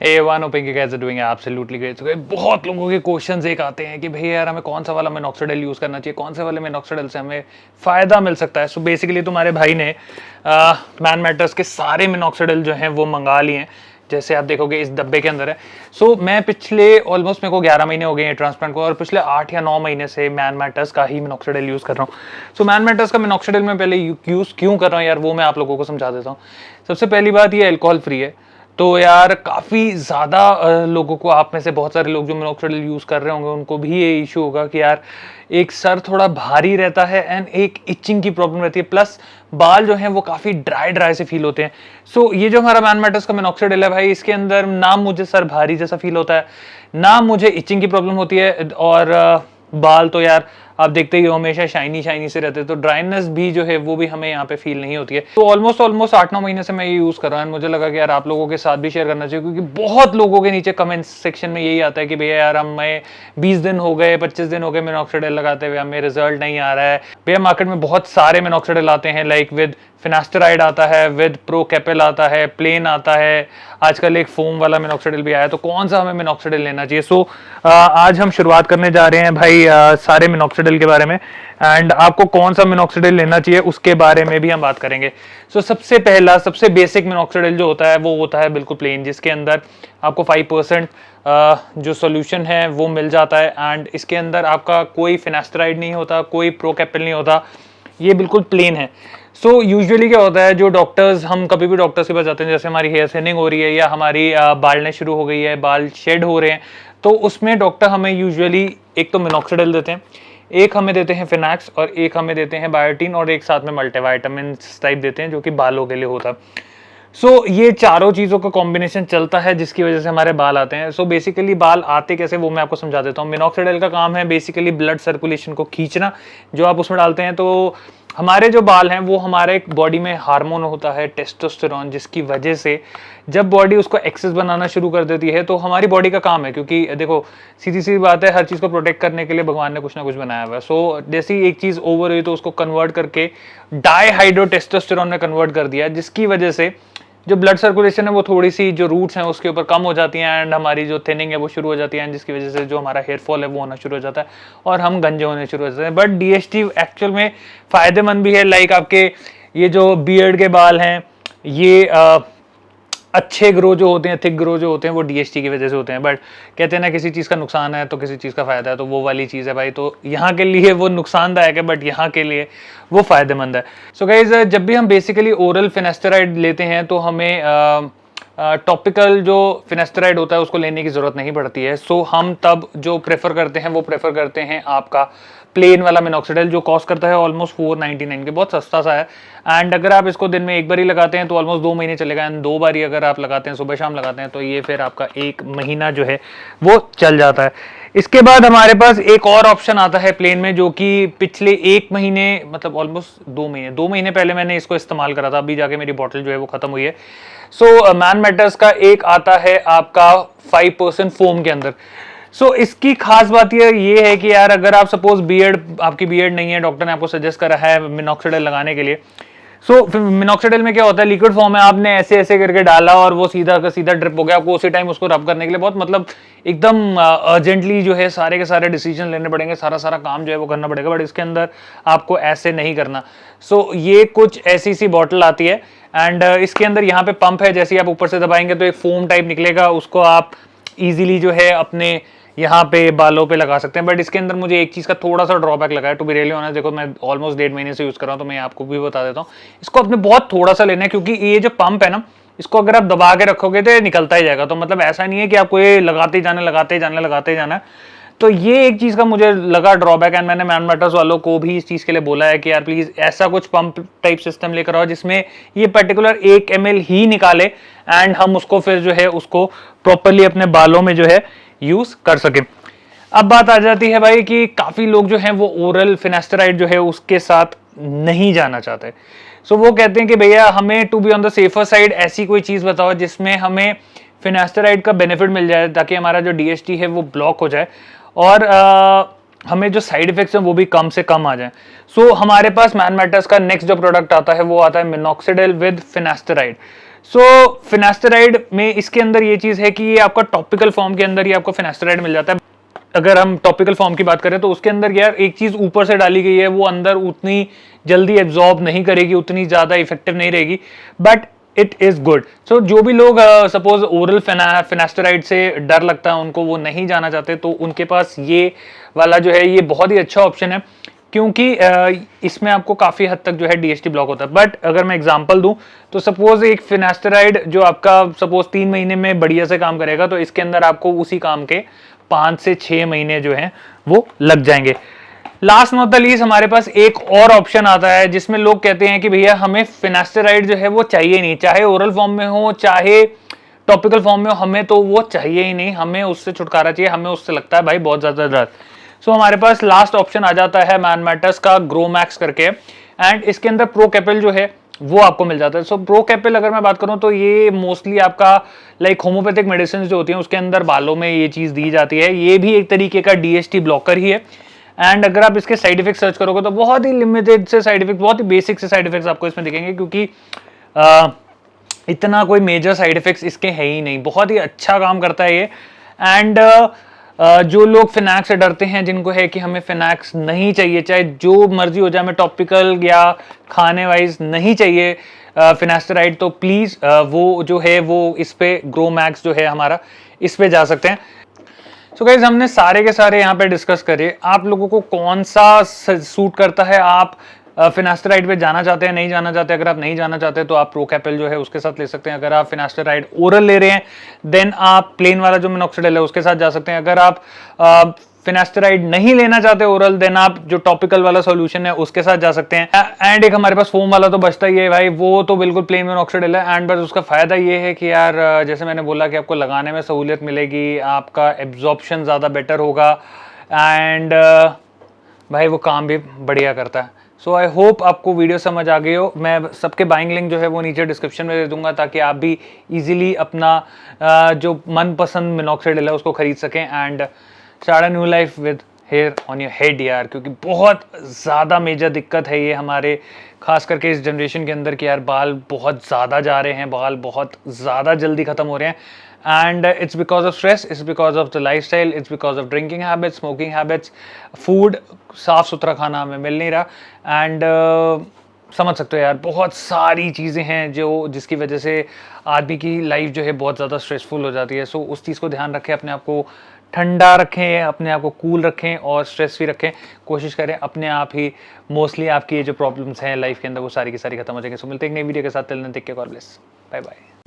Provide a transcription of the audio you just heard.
A one hoping guys are doing absolutely great. बहुत लोगों के क्वेश्चंस एक आते हैं कि भैया यार हमें कौन सा वाला मिनॉक्सिडिल यूज़ करना चाहिए, कौन से वाले मिनॉक्सिडिल से हमें फ़ायदा मिल सकता है। सो बेसिकली तुम्हारे भाई ने मैन मैटर्स के सारे मिनॉक्सिडिल जो हैं वो मंगा लिए हैं, जैसे आप देखोगे इस डब्बे के अंदर है। सो मैं पिछले ऑलमोस्ट मेरे को 11 महीने हो गए हैं ट्रांसप्लांट को, और पिछले 8 या 9 महीने से मैन मैटर्स का ही मिनॉक्सिडिल यूज़ कर रहा हूँ। सो मैन मैटर्स का मिनॉक्सिडिल मैं पहले यूज़ क्यों कर रहा हूँ यार, वो मैं आप लोगों को समझा देता हूँ। सबसे पहली बात ये अल्कोहल फ्री है। तो यार काफ़ी ज़्यादा लोगों को, आप में से बहुत सारे लोग जो मिनॉक्सिडिल यूज़ कर रहे होंगे उनको भी ये इशू होगा कि यार एक सर थोड़ा भारी रहता है एंड एक इचिंग की प्रॉब्लम रहती है, प्लस बाल जो हैं वो काफ़ी ड्राई से फील होते हैं। सो ये जो हमारा मैन मैटर्स का मिनॉक्सिडिल है भाई, इसके अंदर ना मुझे सर भारी जैसा फील होता है, ना मुझे इचिंग की प्रॉब्लम होती है, और बाल तो यार आप देखते ही हो हमेशा शाइनी से रहते हैं, तो ड्राइनेस भी जो है वो भी हमें यहाँ पे फील नहीं होती है। तो ऑलमोस्ट 8-9 महीने से मैं ये यूज़ कर रहा हूँ। मुझे लगा कि यार आप लोगों के साथ भी शेयर करना चाहिए, क्योंकि बहुत लोगों के नीचे कमेंट सेक्शन में यही आता है कि भैया यार हमें 20 दिन हो गए, 25 दिन हो गए मिनॉक्सिडिल लगाते हुए, हमें रिजल्ट नहीं आ रहा है। भैया मार्केट में बहुत सारे मिनॉक्सिडिल आते हैं, लाइक विद फिनास्टेराइड आता है, विद प्रोकेपल आता है, प्लेन आता है, आजकल एक फोम वाला मिनॉक्सिडिल भी आया है, तो कौन सा हमें मिनॉक्सिडिल लेना चाहिए। सो आज हम शुरुआत करने जा रहे हैं भाई सारे मिनॉक्सिडिल के बारे में, एंड आपको कौन सा मिनॉक्सिडिल लेना चाहिए उसके बारे में भी हम बात करेंगे। सो सबसे पहला, सबसे बेसिक मिनॉक्सिडिल जो होता है वो होता है बिल्कुल प्लेन, जिसके अंदर आपको 5% जो सोल्यूशन है वो मिल जाता है, एंड इसके अंदर आपका कोई फिनास्टेराइड नहीं होता, कोई प्रोकेपल नहीं होता, ये बिल्कुल प्लेन है। सो यूजुअली क्या होता है, जो डॉक्टर्स, हम कभी भी डॉक्टर्स के पास जाते हैं, जैसे हमारी हेयर थिनिंग हो रही है या हमारी बालने शुरू हो गई है, बाल शेड हो रहे हैं, तो उसमें डॉक्टर हमें यूजुअली एक तो मिनॉक्सिडिल देते हैं, एक हमें देते हैं फिनैक्स, और एक हमें देते हैं बायोटीन, और एक साथ में मल्टीविटामिन टाइप देते हैं जो कि बालों के लिए होता है। सो ये चारों चीज़ों का कॉम्बिनेशन चलता है जिसकी वजह से हमारे बाल आते हैं। सो बेसिकली बाल आते कैसे वो मैं आपको समझा देता हूँ। मिनॉक्सिडिल का काम है बेसिकली ब्लड सर्कुलेशन को खींचना, जो आप उसमें डालते हैं। तो हमारे जो बाल हैं वो हमारे बॉडी में हार्मोन होता है टेस्टोस्टेरोन, जिसकी वजह से जब बॉडी उसको एक्सेस बनाना शुरू कर देती है, तो हमारी बॉडी का काम है, क्योंकि देखो सीधी सी बात है, हर चीज़ को प्रोटेक्ट करने के लिए भगवान ने कुछ ना कुछ बनाया हुआ है। सो जैसे ही एक चीज़ ओवर हुई तो उसको कन्वर्ट करके डाईहाइड्रोटेस्टोस्टेरोन में कन्वर्ट कर दिया, जिसकी वजह से जो ब्लड सर्कुलेशन है वो थोड़ी सी जो रूट्स हैं उसके ऊपर कम हो जाती हैं, एंड हमारी जो थिनिंग है वो शुरू हो जाती है, जिसकी वजह से जो हमारा हेयर फॉल है वो होना शुरू हो जाता है और हम गंजे होने शुरू हो जाते हैं। बट डीएसटी एक्चुअल में फ़ायदेमंद भी है, लाइक आपके ये जो बियर्ड के बाल हैं ये अच्छे ग्रो जो होते हैं, थिक ग्रो जो होते हैं, वो डीएसटी की वजह से होते हैं। बट कहते हैं ना, किसी चीज़ का नुकसान है तो किसी चीज़ का फ़ायदा है, तो वो वाली चीज़ है भाई। तो यहाँ के लिए वो नुकसानदायक है, बट यहाँ के लिए वो फ़ायदेमंद है। सो गाइज, जब भी हम बेसिकली ओरल फिनास्टेराइड लेते हैं तो हमें टॉपिकल जो फिनास्टेराइड होता है उसको लेने की ज़रूरत नहीं पड़ती है। सो हम तब जो प्रेफर करते हैं वो प्रेफर करते हैं आपका प्लेन वाला मिनॉक्सिडिल, जो कॉस्ट करता है ऑलमोस्ट 499 के, बहुत सस्ता सा है। एंड अगर आप इसको दिन में एक बार ही लगाते हैं तो ऑलमोस्ट 2 महीने चलेगा, एंड 2 बार ही अगर आप लगाते हैं, सुबह शाम लगाते हैं, तो ये फिर आपका 1 महीना जो है वो चल जाता है। इसके बाद हमारे पास एक और ऑप्शन आता है प्लेन में, जो कि पिछले 1 महीने, मतलब ऑलमोस्ट 2 महीने पहले मैंने इसको इस्तेमाल करा था, अभी जाके मेरी बॉटल जो है वो खत्म हुई है। सो मैन मैटर्स का एक आता है आपका 5% फोम के अंदर। सो इसकी खास बात ये है कि यार अगर आप सपोज आपकी बियर्ड नहीं है, डॉक्टर ने आपको सजेस्ट करा है मिनॉक्सिडिल लगाने के लिए। सो मिनॉक्सिडिल में क्या होता है, लिक्विड फॉर्म है, आपने ऐसे ऐसे करके डाला और वो सीधा का सीधा ड्रिप हो गया, आपको उसी टाइम उसको रब करने के लिए बहुत, मतलब एकदम अर्जेंटली जो है सारे के सारे डिसीजन लेने पड़ेंगे, सारा काम जो है वो करना पड़ेगा। बट इसके अंदर आपको ऐसे नहीं करना। सो ये कुछ ऐसी सी बॉटल आती है, एंड इसके अंदर यहाँ पे पंप है, जैसे आप ऊपर से दबाएंगे तो एक फोम टाइप निकलेगा, उसको आप इजीली जो है अपने यहाँ पे बालों पे लगा सकते हैं। बट इसके अंदर मुझे एक चीज़ का थोड़ा सा ड्रॉबैक लगा है, टू बी रियली ऑनेस्ट। देखो मैं ऑलमोस्ट 1.5 महीने से यूज़ कर रहा हूँ, तो मैं आपको भी बता देता हूँ, इसको अपने बहुत थोड़ा सा लेना है, क्योंकि ये जो पंप है ना, इसको अगर आप दबा के रखोगे तो ये निकलता ही जाएगा। तो मतलब ऐसा नहीं है कि आपको ये लगाते ही जाना। तो ये एक चीज़ का मुझे लगा ड्रॉबैक, एंड मैंने मैन मैटर्स वालों को भी इस चीज़ के लिए बोला है कि यार प्लीज़ ऐसा कुछ पंप टाइप सिस्टम लेकर आओ जिसमें ये पर्टिकुलर 1 ml ही निकाले, एंड हम उसको फिर जो है उसको प्रॉपरली अपने बालों में जो है यूज़ कर सकें। अब बात आ जाती है भाई कि काफ़ी लोग जो हैं वो ओरल फिनास्टेराइड जो है उसके साथ नहीं जाना चाहते। सो वो कहते हैं कि भैया हमें to be on the safer side ऐसी कोई चीज़ बताओ जिसमें हमें फिनास्टेराइड का बेनिफिट मिल जाए, ताकि हमारा जो डीएसटी है वो ब्लॉक हो जाए और हमें जो साइड इफेक्ट्स हैं वो भी कम से कम आ जाए। सो हमारे पास मैन मैटर्स का नेक्स्ट जो प्रोडक्ट आता है वो आता है minoxidil with finasteride. So finasteride में इसके अंदर ये चीज़ है कि ये आपका टॉपिकल फॉर्म के अंदर ही आपको फिनास्टेराइड मिल जाता है। अगर हम टॉपिकल फॉर्म की बात करें तो उसके अंदर यार एक चीज़ ऊपर से डाली गई है, वो अंदर उतनी जल्दी एब्जॉर्ब नहीं करेगी, उतनी ज़्यादा इफेक्टिव नहीं रहेगी, बट इट इज गुड। सो जो भी लोग सपोज ओरल फिनास्टेराइड से डर लगता है उनको, वो नहीं जाना चाहते, तो उनके पास ये वाला जो है ये बहुत ही अच्छा ऑप्शन है, क्योंकि इसमें आपको काफ़ी हद तक जो है डीएसटी ब्लॉक होता है। बट अगर मैं एग्जांपल दूं तो सपोज एक फिनास्टेराइड जो आपका सपोज 3 महीने में बढ़िया से काम करेगा, तो इसके अंदर आपको उसी काम के 5 से 6 महीने जो है वो लग जाएंगे। लास्ट नॉट द लीस्ट हमारे पास एक और ऑप्शन आता है जिसमें लोग कहते हैं कि भैया हमें फिनास्टेराइड जो है वो चाहिए नहीं, चाहे ओरल फॉर्म में हो चाहे टॉपिकल फॉर्म में हो, हमें तो वो चाहिए ही नहीं, हमें उससे छुटकारा चाहिए, हमें उससे लगता है भाई बहुत ज्यादा दर्द। सो हमारे पास लास्ट ऑप्शन आ जाता है मैनमेटस का ग्रोमैक्स करके, एंड इसके अंदर प्रोकैपिल जो है वो आपको मिल जाता है। सो प्रोकैपिल अगर मैं बात करूं तो ये मोस्टली आपका लाइक होम्योपैथिक मेडिसिन जो होती हैं उसके अंदर बालों में ये चीज़ दी जाती है, ये भी एक तरीके का डीएसटी ब्लॉकर ही है। एंड अगर आप इसके साइड इफेक्ट सर्च करोगे तो बहुत ही लिमिटेड से साइड इफेक्ट, बहुत ही बेसिक से साइड इफेक्ट्स आपको इसमें दिखेंगे, क्योंकि इतना कोई मेजर साइड इफेक्ट्स इसके है ही नहीं, बहुत ही अच्छा काम करता है ये। एंड जो लोग फिनैक्स से डरते हैं, जिनको है कि हमें फिनैक्स नहीं चाहिए, चाहे जो मर्जी हो जाए, हमें टॉपिकल या खाने वाइज नहीं चाहिए फिनास्टेराइड, तो प्लीज़ वो जो है वो इस पे ग्रोमैक्स जो है हमारा इस पे जा सकते हैं। सो गाइज हमने सारे के सारे यहाँ पे डिस्कस करे, आप लोगों को कौन सा सूट करता है, आप फिनास्टेराइड पे जाना चाहते हैं नहीं जाना चाहते। अगर आप नहीं जाना चाहते तो आप प्रोकैपिल जो है उसके साथ ले सकते हैं। अगर आप फिनास्टेराइड ओरल ले रहे हैं देन आप प्लेन वाला जो मिनॉक्सिडिल है उसके साथ जा सकते हैं। अगर आप फिनास्टेराइड नहीं लेना चाहते ओरल, देन आप जो टॉपिकल वाला सॉल्यूशन है उसके साथ जा सकते हैं। एंड एक हमारे पास फोम वाला तो बचता ही है भाई, वो तो बिल्कुल प्लेन मिनॉक्सिडिल है। एंड बस उसका फायदा ये है कि यार जैसे मैंने बोला कि आपको लगाने में सहूलियत मिलेगी, आपका एब्जॉर्प्शन ज़्यादा बेटर होगा, एंड भाई वो काम भी बढ़िया करता है। सो आई होप आपको वीडियो समझ आ गई हो। मैं सबके बाइंग लिंक जो है वो नीचे डिस्क्रिप्शन में दे दूंगा, ताकि आप भी इजीली अपना जो मनपसंद मिनॉक्सिडिल है उसको खरीद सकें and start a new life with hair on your head यार, क्योंकि बहुत ज़्यादा मेजर दिक्कत है ये हमारे खास करके इस जनरेशन के अंदर कि यार बाल बहुत ज़्यादा जा रहे हैं, बाल बहुत ज़्यादा जल्दी ख़त्म हो रहे हैं। And it's because of stress, it's because of the lifestyle, it's because of drinking habits, smoking habits, food साफ सुथरा खाना हमें मिल नहीं रहा। एंड समझ सकते हो यार बहुत सारी चीज़ें हैं जो जिसकी वजह से आदमी की लाइफ जो है बहुत ज़्यादा स्ट्रेसफुल हो जाती है। सो उस चीज़ को ध्यान रखें, अपने आप को ठंडा रखें, अपने आप को कूल रखें और स्ट्रेस फ्री रखें। कोशिश करें अपने आप ही मोस्टली आपकी ये जो प्रॉब्लम्स हैं लाइफ के अंदर वो सारी की सारी खत्म हो जाएंगे। सो मिलते हैं एक नई वीडियो के साथ, till then take care, god bless, bye bye.